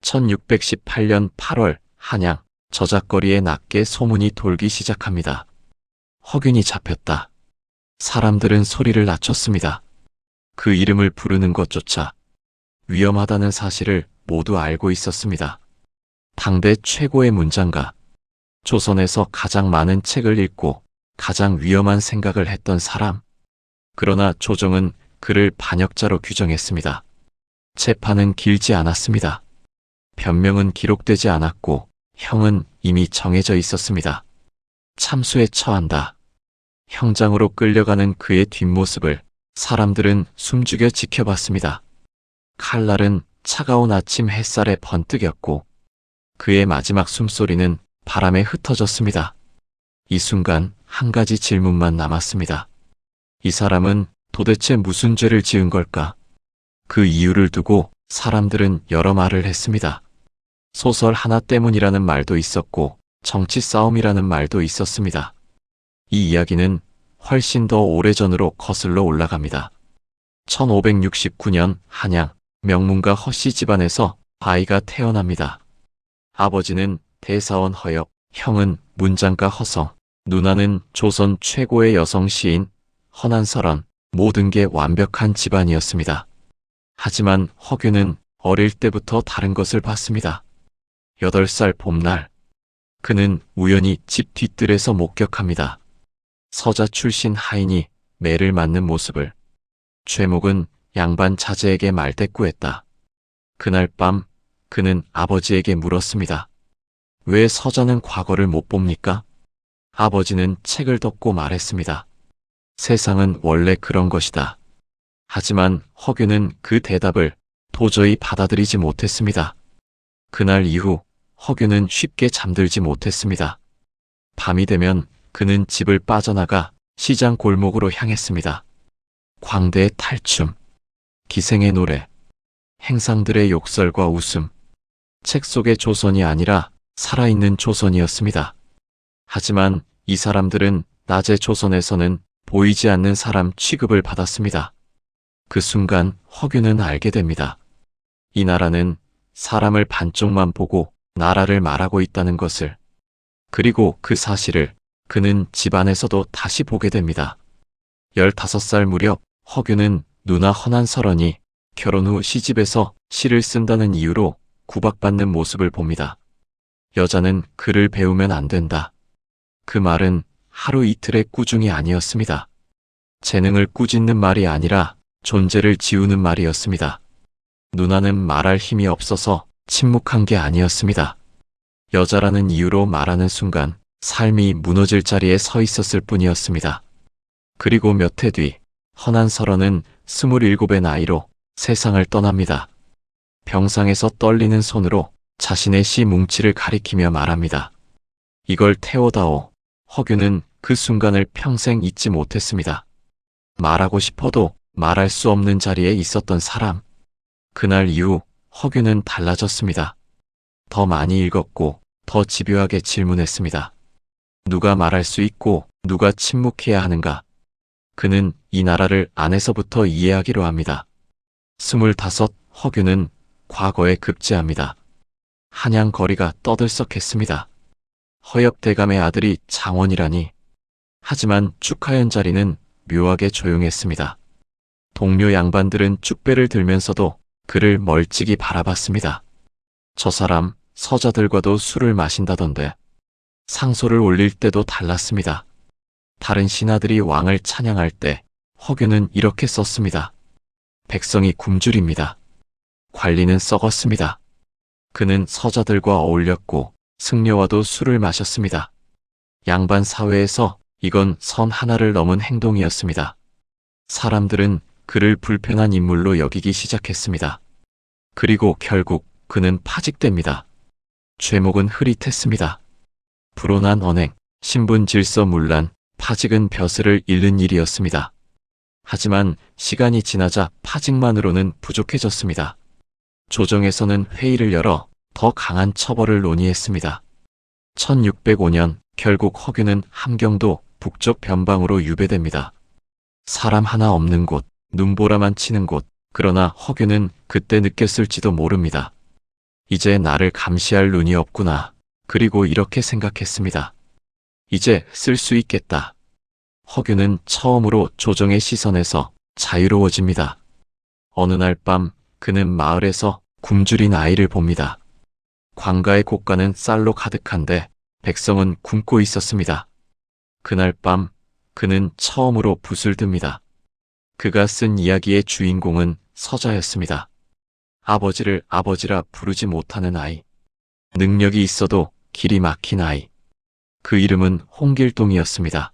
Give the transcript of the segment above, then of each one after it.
1618년 8월 한양 저작거리에 낮게 소문이 돌기 시작합니다. 허균이 잡혔다. 사람들은 소리를 낮췄습니다. 그 이름을 부르는 것조차 위험하다는 사실을 모두 알고 있었습니다. 당대 최고의 문장가, 조선에서 가장 많은 책을 읽고 가장 위험한 생각을 했던 사람. 그러나 조정은 그를 반역자로 규정했습니다. 재판은 길지 않았습니다. 변명은 기록되지 않았고 형은 이미 정해져 있었습니다. 참수에 처한다. 형장으로 끌려가는 그의 뒷모습을 사람들은 숨죽여 지켜봤습니다. 칼날은 차가운 아침 햇살에 번뜩였고 그의 마지막 숨소리는 바람에 흩어졌습니다. 이 순간 한 가지 질문만 남았습니다. 이 사람은 도대체 무슨 죄를 지은 걸까? 그 이유를 두고 사람들은 여러 말을 했습니다. 소설 하나 때문이라는 말도 있었고 정치 싸움이라는 말도 있었습니다. 이 이야기는 훨씬 더 오래전으로 거슬러 올라갑니다. 1569년 한양 명문가 허씨 집안에서 아이가 태어납니다. 아버지는 대사원 허엽, 형은 문장가 허성, 누나는 조선 최고의 여성 시인 허난설원, 모든 게 완벽한 집안이었습니다. 하지만 허균은 어릴 때부터 다른 것을 봤습니다. 8살 봄날, 그는 우연히 집 뒤뜰에서 목격합니다. 서자 출신 하인이 매를 맞는 모습을. 죄목은 양반 자제에게 말대꾸했다. 그날 밤 그는 아버지에게 물었습니다. 왜 서자는 과거를 못 봅니까? 아버지는 책을 덮고 말했습니다. 세상은 원래 그런 것이다. 하지만 허균은 그 대답을 도저히 받아들이지 못했습니다. 그날 이후 허균은 쉽게 잠들지 못했습니다. 밤이 되면 그는 집을 빠져나가 시장 골목으로 향했습니다. 광대의 탈춤, 기생의 노래, 행상들의 욕설과 웃음, 책 속의 조선이 아니라 살아있는 조선이었습니다. 하지만 이 사람들은 낮의 조선에서는 보이지 않는 사람 취급을 받았습니다. 그 순간 허균은 알게 됩니다. 이 나라는 사람을 반쪽만 보고 나라를 말하고 있다는 것을. 그리고 그 사실을 그는 집안에서도 다시 보게 됩니다. 15살 무렵 허균은 누나 허난설원이 결혼 후 시집에서 시를 쓴다는 이유로 구박받는 모습을 봅니다. 여자는 글을 배우면 안 된다. 그 말은 하루 이틀의 꾸중이 아니었습니다. 재능을 꾸짖는 말이 아니라 존재를 지우는 말이었습니다. 누나는 말할 힘이 없어서 침묵한 게 아니었습니다. 여자라는 이유로 말하는 순간 삶이 무너질 자리에 서 있었을 뿐이었습니다. 그리고 몇 해 뒤 허난설원은 27의 나이로 세상을 떠납니다. 병상에서 떨리는 손으로 자신의 시 뭉치를 가리키며 말합니다. 이걸 태워다오. 허균은 그 순간을 평생 잊지 못했습니다. 말하고 싶어도 말할 수 없는 자리에 있었던 사람. 그날 이후 허균은 달라졌습니다. 더 많이 읽었고 더 집요하게 질문했습니다. 누가 말할 수 있고 누가 침묵해야 하는가? 그는 이 나라를 안에서부터 이해하기로 합니다. 25 허균은 과거에 급제합니다. 한양 거리가 떠들썩했습니다. 허엽 대감의 아들이 장원이라니. 하지만 축하연 자리는 묘하게 조용했습니다. 동료 양반들은 축배를 들면서도 그를 멀찍이 바라봤습니다. 저 사람 서자들과도 술을 마신다던데. 상소를 올릴 때도 달랐습니다. 다른 신하들이 왕을 찬양할 때 허균은 이렇게 썼습니다. 백성이 굶주립니다. 관리는 썩었습니다. 그는 서자들과 어울렸고 승려와도 술을 마셨습니다. 양반 사회에서 이건 선 하나를 넘은 행동이었습니다. 사람들은 그를 불편한 인물로 여기기 시작했습니다. 그리고 결국 그는 파직됩니다. 죄목은 흐릿했습니다. 불온한 언행, 신분 질서 문란, 파직은 벼슬을 잃는 일이었습니다. 하지만 시간이 지나자 파직만으로는 부족해졌습니다. 조정에서는 회의를 열어 더 강한 처벌을 논의했습니다. 1605년 결국 허균은 함경도 북쪽 변방으로 유배됩니다. 사람 하나 없는 곳, 눈보라만 치는 곳. 그러나 허균은 그때 느꼈을지도 모릅니다. 이제 나를 감시할 눈이 없구나. 그리고 이렇게 생각했습니다. 이제 쓸 수 있겠다. 허균은 처음으로 조정의 시선에서 자유로워집니다. 어느 날 밤 그는 마을에서 굶주린 아이를 봅니다. 광가의 곳간은 쌀로 가득한데 백성은 굶고 있었습니다. 그날 밤 그는 처음으로 붓을 듭니다. 그가 쓴 이야기의 주인공은 서자였습니다. 아버지를 아버지라 부르지 못하는 아이. 능력이 있어도 길이 막힌 아이. 그 이름은 홍길동이었습니다.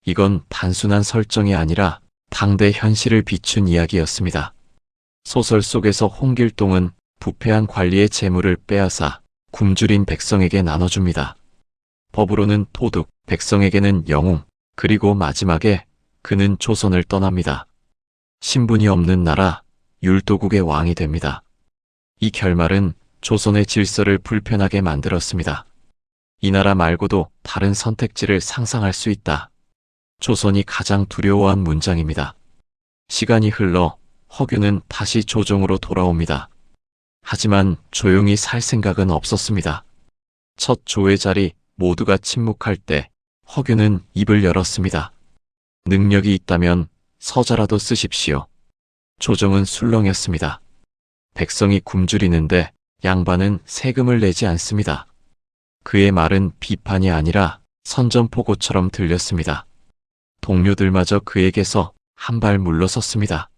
이건 단순한 설정이 아니라 당대 현실을 비춘 이야기였습니다. 소설 속에서 홍길동은 부패한 관리의 재물을 빼앗아 굶주린 백성에게 나눠줍니다. 법으로는 도둑, 백성에게는 영웅, 그리고 마지막에 그는 조선을 떠납니다. 신분이 없는 나라, 율도국의 왕이 됩니다. 이 결말은 조선의 질서를 불편하게 만들었습니다. 이 나라 말고도 다른 선택지를 상상할 수 있다. 조선이 가장 두려워한 문장입니다. 시간이 흘러 허균은 다시 조정으로 돌아옵니다. 하지만 조용히 살 생각은 없었습니다. 첫 조의 자리 모두가 침묵할 때 허균은 입을 열었습니다. 능력이 있다면 서자라도 쓰십시오. 조정은 술렁였습니다. 백성이 굶주리는데 양반은 세금을 내지 않습니다. 그의 말은 비판이 아니라 선전포고처럼 들렸습니다. 동료들마저 그에게서 한 발 물러섰습니다.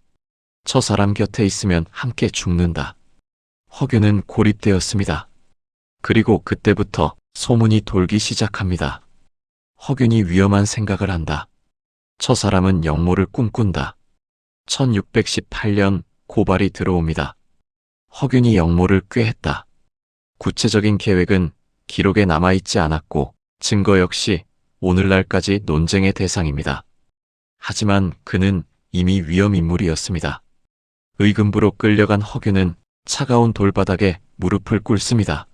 저 사람 곁에 있으면 함께 죽는다. 허균은 고립되었습니다. 그리고 그때부터 소문이 돌기 시작합니다. 허균이 위험한 생각을 한다. 저 사람은 역모를 꿈꾼다. 1618년 고발이 들어옵니다. 허균이 역모를 꾀했다. 구체적인 계획은 기록에 남아있지 않았고 증거 역시 오늘날까지 논쟁의 대상입니다. 하지만 그는 이미 위험인물이었습니다. 의금부로 끌려간 허균은 차가운 돌바닥에 무릎을 꿇습니다.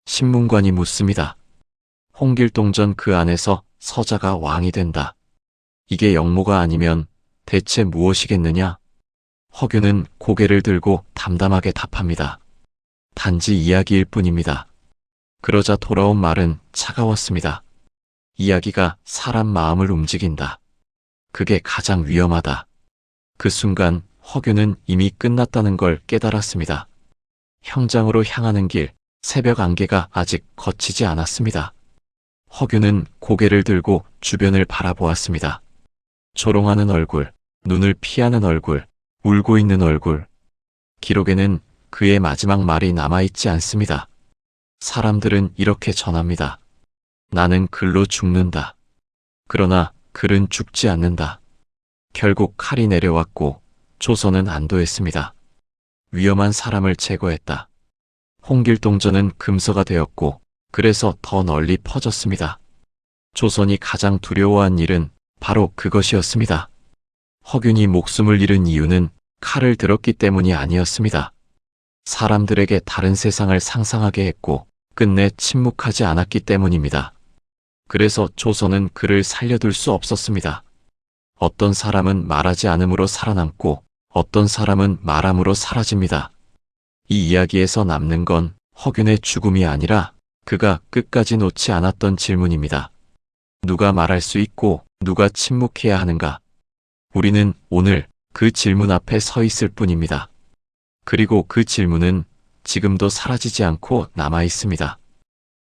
신문관이 묻습니다. 홍길동전 그 안에서 서자가 왕이 된다. 이게 역모가 아니면 대체 무엇이겠느냐? 허균은 고개를 들고 담담하게 답합니다. 단지 이야기일 뿐입니다. 그러자 돌아온 말은 차가웠습니다. 이야기가 사람 마음을 움직인다. 그게 가장 위험하다. 그 순간 허균은 이미 끝났다는 걸 깨달았습니다. 형장으로 향하는 길, 새벽 안개가 아직 걷히지 않았습니다. 허균은 고개를 들고 주변을 바라보았습니다. 조롱하는 얼굴, 눈을 피하는 얼굴, 울고 있는 얼굴. 기록에는 그의 마지막 말이 남아있지 않습니다. 사람들은 이렇게 전합니다. 나는 글로 죽는다. 그러나 글은 죽지 않는다. 결국 칼이 내려왔고 조선은 안도했습니다. 위험한 사람을 제거했다. 홍길동전은 금서가 되었고 그래서 더 널리 퍼졌습니다. 조선이 가장 두려워한 일은 바로 그것이었습니다. 허균이 목숨을 잃은 이유는 칼을 들었기 때문이 아니었습니다. 사람들에게 다른 세상을 상상하게 했고 끝내 침묵하지 않았기 때문입니다. 그래서 조선은 그를 살려둘 수 없었습니다. 어떤 사람은 말하지 않음으로 살아남고 어떤 사람은 말함으로 사라집니다. 이 이야기에서 남는 건 허균의 죽음이 아니라 그가 끝까지 놓지 않았던 질문입니다. 누가 말할 수 있고 누가 침묵해야 하는가? 우리는 오늘 그 질문 앞에 서 있을 뿐입니다. 그리고 그 질문은 지금도 사라지지 않고 남아 있습니다.